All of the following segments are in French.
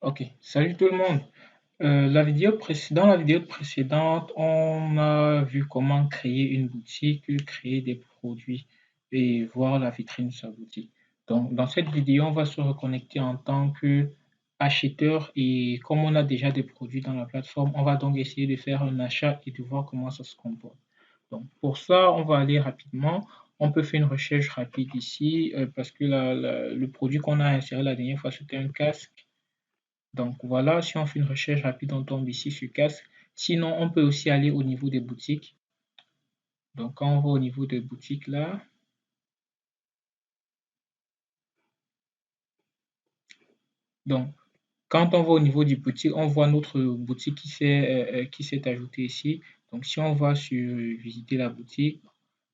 Ok, salut tout le monde. Dans la vidéo précédente, on a vu comment créer une boutique, créer des produits et voir la vitrine de sa boutique. Donc, dans cette vidéo, on va se reconnecter en tant que acheteur et comme on a déjà des produits dans la plateforme, on va donc essayer de faire un achat et de voir comment ça se comporte. Donc, pour ça, on va aller rapidement. On peut faire une recherche rapide ici parce que le produit qu'on a inséré la dernière fois, c'était un casque. Donc voilà, si on fait une recherche rapide, on tombe ici sur casque. Sinon, on peut aussi aller au niveau des boutiques. Donc quand on va au niveau des boutiques là, donc quand on va au niveau du boutique, on voit notre boutique qui s'est ajoutée ici. Donc si on va sur visiter la boutique,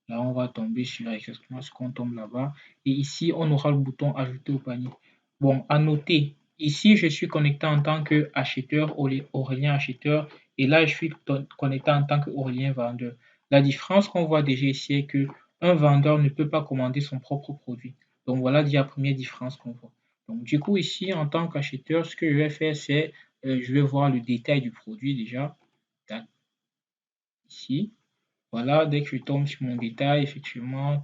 là on va tomber sur exactement ce qu'on tombe là-bas. Et ici, on aura le bouton ajouter au panier. Bon, à noter, ici je suis connecté en tant qu'acheteur, Aurélien acheteur, et là je suis connecté en tant qu'Aurélien vendeur. La différence qu'on voit déjà ici est que un vendeur ne peut pas commander son propre produit. Donc voilà déjà la première différence qu'on voit. Donc du coup ici en tant qu'acheteur, ce que je vais faire c'est je vais voir le détail du produit déjà. Tac, ici. Voilà, dès que je tombe sur mon détail, effectivement,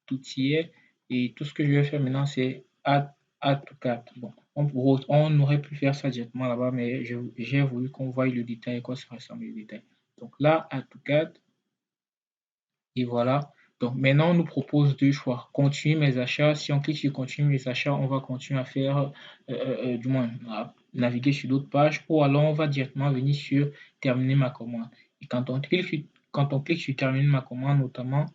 tout y est. Et tout ce que je vais faire maintenant, c'est add to cart. Bon, on aurait pu faire ça directement là-bas, mais j'ai voulu qu'on voie le détail, à quoi ça ressemble le détail. Donc là, add to cart, et voilà. Donc maintenant, on nous propose deux choix. Continuer mes achats. Si on clique sur continuer mes achats, on va continuer à faire, du moins, à naviguer sur d'autres pages, ou alors on va directement venir sur terminer ma commande. Et quand on clique sur terminer ma commande, notamment,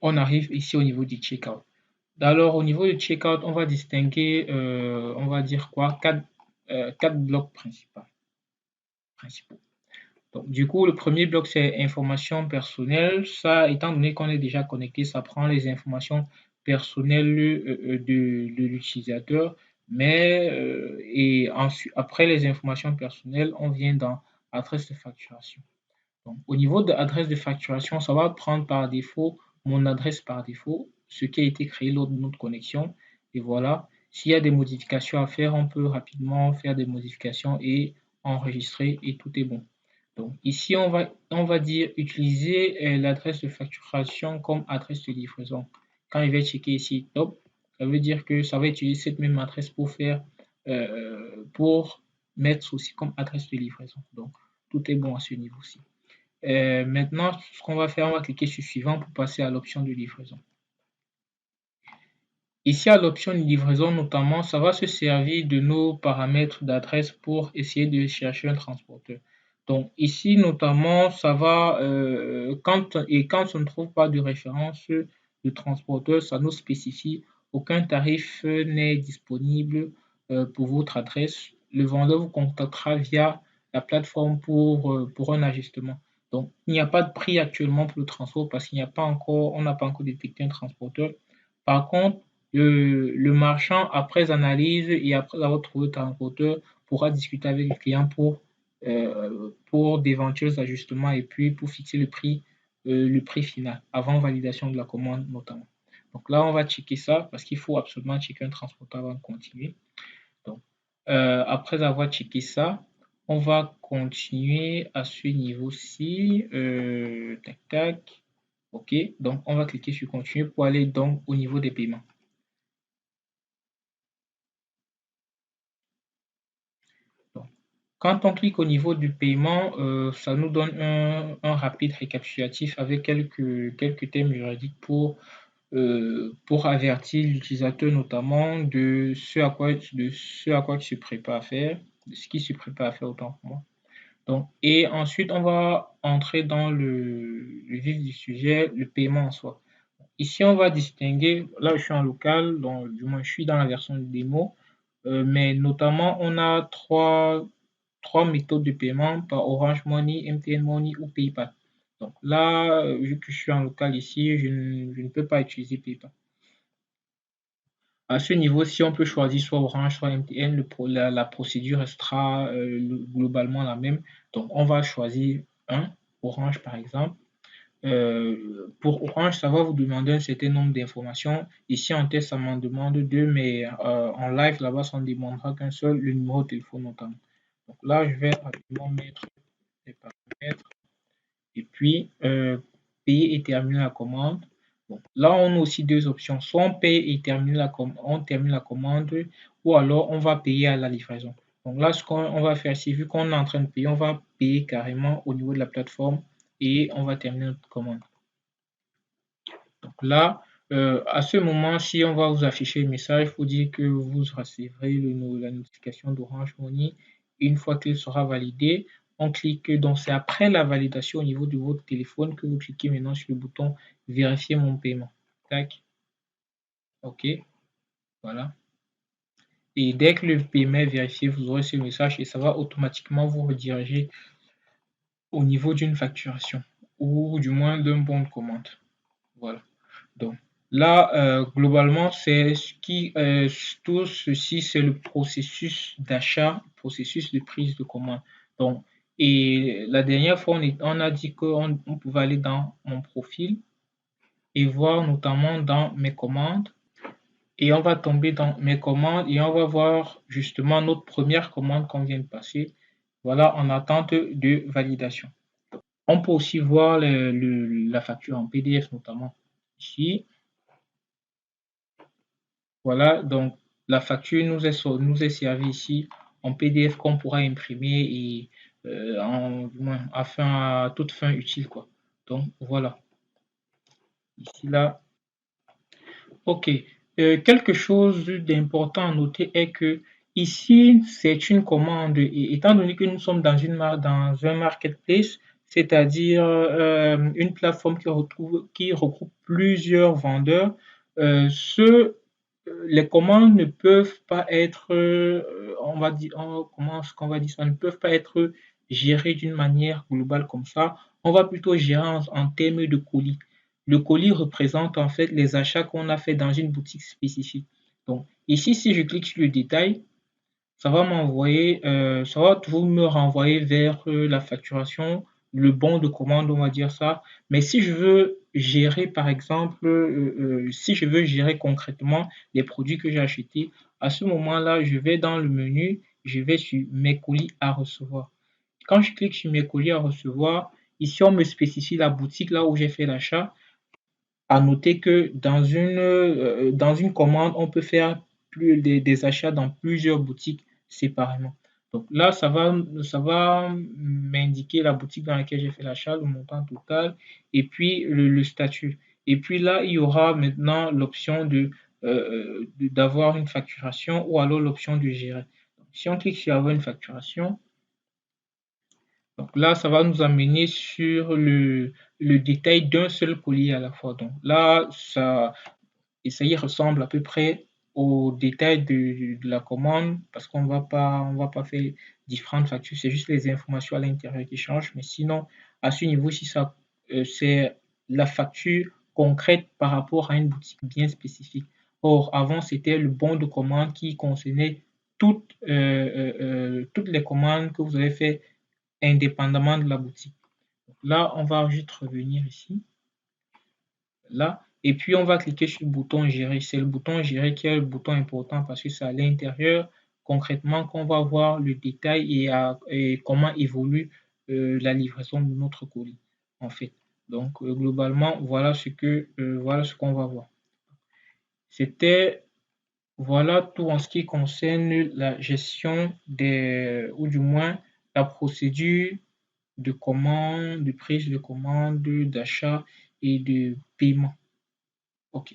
on arrive ici au niveau du checkout. Alors, au niveau du checkout, on va distinguer, on va dire quoi, quatre blocs principaux. Donc, du coup, le premier bloc, c'est informations personnelles. Ça, étant donné qu'on est déjà connecté, ça prend les informations personnelles de l'utilisateur. Mais, et ensuite, après les informations personnelles, on vient dans adresse de facturation. Donc, au niveau de l'adresse de facturation, ça va prendre par défaut mon adresse par défaut, ce qui a été créé lors de notre connexion. Et voilà, s'il y a des modifications à faire, on peut rapidement faire des modifications et enregistrer et tout est bon. Donc ici, on va dire utiliser l'adresse de facturation comme adresse de livraison. Quand il va checker ici, top, ça veut dire que ça va utiliser cette même adresse pour mettre aussi comme adresse de livraison. Donc tout est bon à ce niveau-ci. Maintenant, ce qu'on va faire, on va cliquer sur suivant pour passer à l'option de livraison. Ici, à l'option de livraison, notamment, ça va se servir de nos paramètres d'adresse pour essayer de chercher un transporteur. Donc ici, notamment, ça va, quand on ne trouve pas de référence de transporteur, ça nous spécifie aucun tarif n'est disponible pour votre adresse. Le vendeur vous contactera via la plateforme pour un ajustement. Donc, il n'y a pas de prix actuellement pour le transport parce on n'a pas encore détecté un transporteur. Par contre, le marchand, après analyse et après avoir trouvé le transporteur, pourra discuter avec le client pour d'éventuels ajustements et puis pour fixer le prix final avant validation de la commande notamment. Donc là, on va checker ça parce qu'il faut absolument checker un transporteur avant de continuer. Donc, après avoir checké ça, on va continuer à ce niveau-ci. Tac, tac. OK. Donc, on va cliquer sur continuer pour aller donc au niveau des paiements. Donc, quand on clique au niveau du paiement, ça nous donne un rapide récapitulatif avec quelques thèmes juridiques pour avertir l'utilisateur notamment de ce à quoi il se prépare à faire, de ce qu'il se prépare à faire autant pour moi. Donc, et ensuite, on va entrer dans le vif du sujet, le paiement en soi. Ici, on va distinguer, là je suis en local, donc du moins je suis dans la version de démo, mais notamment on a trois méthodes de paiement par Orange Money, MTN Money ou PayPal. Donc là, vu que je suis en local ici, je ne peux pas utiliser PayPal. À ce niveau-ci, on peut choisir soit Orange, soit MTN. La procédure restera globalement la même. Donc, on va choisir un, Orange par exemple. Pour Orange, ça va vous demander un certain nombre d'informations. Ici, en test, ça m'en demande deux, mais en live, là-bas, ça ne demandera qu'un seul, le numéro de téléphone notamment. Donc là, je vais rapidement mettre les paramètres et puis payer et terminer la commande. Bon, là, on a aussi deux options. Soit on paye et termine on termine la commande, ou alors on va payer à la livraison. Donc là, ce qu'on va faire, c'est vu qu'on est en train de payer, on va payer carrément au niveau de la plateforme et on va terminer notre commande. Donc là, à ce moment-ci, on va vous afficher le message pour dire que vous recevrez la notification d'Orange Money. Une fois qu'il sera validé, on clique, donc c'est après la validation au niveau de votre téléphone que vous cliquez maintenant sur le bouton vérifier mon paiement. Tac. OK. Voilà. Et dès que le paiement est vérifié, vous aurez ce message et ça va automatiquement vous rediriger au niveau d'une facturation ou du moins d'un bon de commande. Voilà. Donc là, globalement, c'est tout ceci, c'est le processus d'achat, processus de prise de commande. Donc, et la dernière fois, on a dit qu'on pouvait aller dans mon profil et voir notamment dans mes commandes. Et on va tomber dans mes commandes et on va voir justement notre première commande qu'on vient de passer. Voilà, en attente de validation. On peut aussi voir la facture en PDF notamment ici. Voilà, donc la facture nous est servie ici en PDF qu'on pourra imprimer et à toute fin utile, quoi. Donc voilà, ici là. Ok. Quelque chose d'important à noter est que ici, c'est une commande. Et étant donné que nous sommes dans un marketplace, c'est-à-dire une plateforme qui regroupe plusieurs vendeurs, les commandes ne peuvent pas être, on va dire, comment est-ce qu'on va dire ça, ne peuvent pas être gérées d'une manière globale comme ça. On va plutôt gérer en termes de colis. Le colis représente en fait les achats qu'on a fait dans une boutique spécifique. Donc ici, si je clique sur le détail, ça va ça va toujours me renvoyer vers la facturation, le bon de commande, on va dire ça. Mais si je veux gérer, par exemple, si je veux gérer concrètement les produits que j'ai achetés, à ce moment-là, je vais dans le menu, je vais sur mes colis à recevoir. Quand je clique sur mes colis à recevoir, ici, on me spécifie la boutique là où j'ai fait l'achat. À noter que dans une commande, on peut faire des achats dans plusieurs boutiques séparément. Donc là, ça va m'indiquer la boutique dans laquelle j'ai fait l'achat, le montant total et puis le statut. Et puis là, il y aura maintenant l'option d'avoir une facturation ou alors l'option de gérer. Donc, si on clique sur avoir une facturation, donc là, ça va nous amener sur le détail d'un seul colis à la fois. Donc là, et ça y ressemble à peu près au détail de la commande parce on va pas faire différentes factures, c'est juste les informations à l'intérieur qui changent. Mais sinon, à ce niveau-ci, c'est la facture concrète par rapport à une boutique bien spécifique. Or, avant, c'était le bon de commande qui concernait toutes les commandes que vous avez fait indépendamment de la boutique. Donc là, on va juste revenir ici, là, et puis on va cliquer sur le bouton gérer. C'est le bouton gérer qui est le bouton important parce que c'est à l'intérieur concrètement qu'on va voir le détail et comment évolue la livraison de notre colis en fait. Donc globalement, voilà ce qu'on va voir. C'était Voilà tout en ce qui concerne la gestion ou du moins la procédure de commande, de prise de commande, d'achat et de paiement. OK.